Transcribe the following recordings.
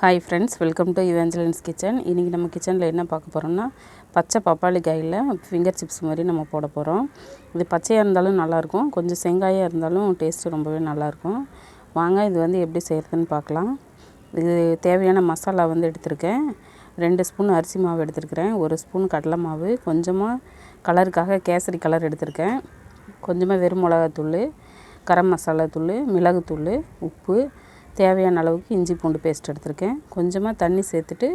Hi friends, welcome to Evangeline's kitchen. இன்றைக்கி நம்ம கிச்சனில் என்ன பார்க்க போகிறோம்னா, பச்சை பப்பாளி காயில் ஃபிங்கர் சிப்ஸ் மாதிரி நம்ம போட போகிறோம். இது பச்சையாக இருந்தாலும் நல்லாயிருக்கும், கொஞ்சம் செங்காயாக இருந்தாலும் டேஸ்ட்டு ரொம்பவே நல்லாயிருக்கும். வாங்க இது வந்து எப்படி செய்கிறதுன்னு பார்க்கலாம். இது தேவையான மசாலா வந்து எடுத்திருக்கேன். 2 ஸ்பூன் அரிசி மாவு எடுத்துருக்கிறேன், 1 ஸ்பூன் கடலை மாவு, கொஞ்சமாக கலருக்காக கேசரி கலர் எடுத்திருக்கேன், கொஞ்சமாக வெறும் மிளகாத்தூள், கரம் மசாலா தூள், மிளகுத்தூள், உப்பு, தேவையான அளவுக்கு இஞ்சி பூண்டு பேஸ்ட் எடுத்திருக்கேன். கொஞ்சமாக தண்ணி சேர்த்துட்டு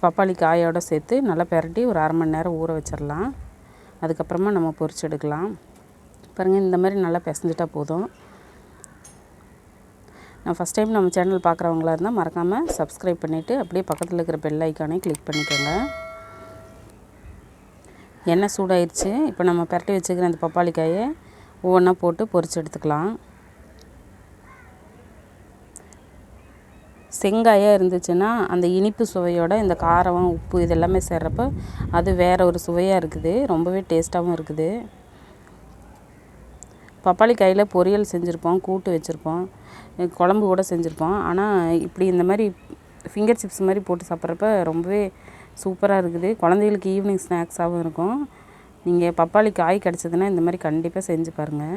பப்பாளி காயோடு சேர்த்து நல்லா பிரட்டி ஒரு அரை மணி நேரம் ஊற வச்சிடலாம். அதுக்கப்புறமா நம்ம பொரிச்சு எடுக்கலாம். பாருங்கள், இந்த மாதிரி நல்லா பிசைஞ்சிட்டா போதும். நான் ஃபஸ்ட் டைம் நம்ம சேனல் பார்க்குறவங்களா இருந்தால் மறக்காமல் சப்ஸ்கிரைப் பண்ணிவிட்டு அப்படியே பக்கத்தில் இருக்கிற பெல் ஐக்கானே கிளிக் பண்ணிக்கோங்க. எண்ணெய் சூடாயிடுச்சு. இப்போ நம்ம பிரட்டி வச்சுக்கிற அந்த பப்பாளி காயை ஒவ்வொன்றா போட்டு பொரிச்சு எடுத்துக்கலாம். செங்காயாக இருந்துச்சுன்னா அந்த இனிப்பு சுவையோட இந்த காரம், உப்பு இதெல்லாமே சேர்றப்போ அது வேறு ஒரு சுவையாக இருக்குது, ரொம்பவே டேஸ்ட்டாகவும் இருக்குது. பப்பாளி காயில் பொரியல் செஞ்சுருப்போம், கூட்டு வச்சுருப்போம், குழம்பு கூட செஞ்சுருப்போம். ஆனால் இப்படி இந்த மாதிரி ஃபிங்கர் சிப்ஸ் மாதிரி போட்டு சாப்பிட்றப்ப ரொம்பவே சூப்பராக இருக்குது. குழந்தைகளுக்கு ஈவினிங் ஸ்நாக்ஸாகவும் இருக்கும். நீங்கள் பப்பாளி காய் கிடச்சதுன்னா இந்த மாதிரி கண்டிப்பாக செஞ்சு பாருங்கள்.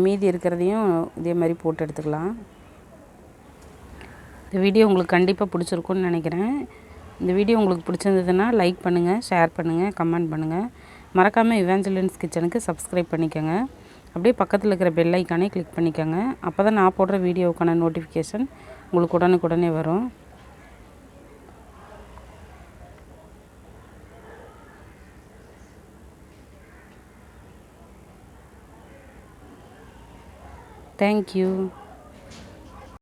மீதி இருக்கிறதையும் இதே மாதிரி போட்டு எடுத்துக்கலாம். இந்த வீடியோ உங்களுக்கு கண்டிப்பாக பிடிச்சிருக்குன்னு நினைக்கிறேன். இந்த வீடியோ உங்களுக்கு பிடிச்சிருந்ததுன்னா லைக் பண்ணுங்கள், ஷேர் பண்ணுங்கள், கமெண்ட் பண்ணுங்கள். மறக்காமல் இவாஞ்சலின்ஸ் கிச்சனுக்கு சப்ஸ்கிரைப் பண்ணிக்கோங்க. அப்படியே பக்கத்தில் இருக்கிற பெல் ஐக்கானே கிளிக் பண்ணிக்கோங்க. அப்போ தான் நான் போடுற வீடியோவுக்கான நோட்டிஃபிகேஷன் உங்களுக்கு உடனுக்குடனே வரும். தேங்க்யூ.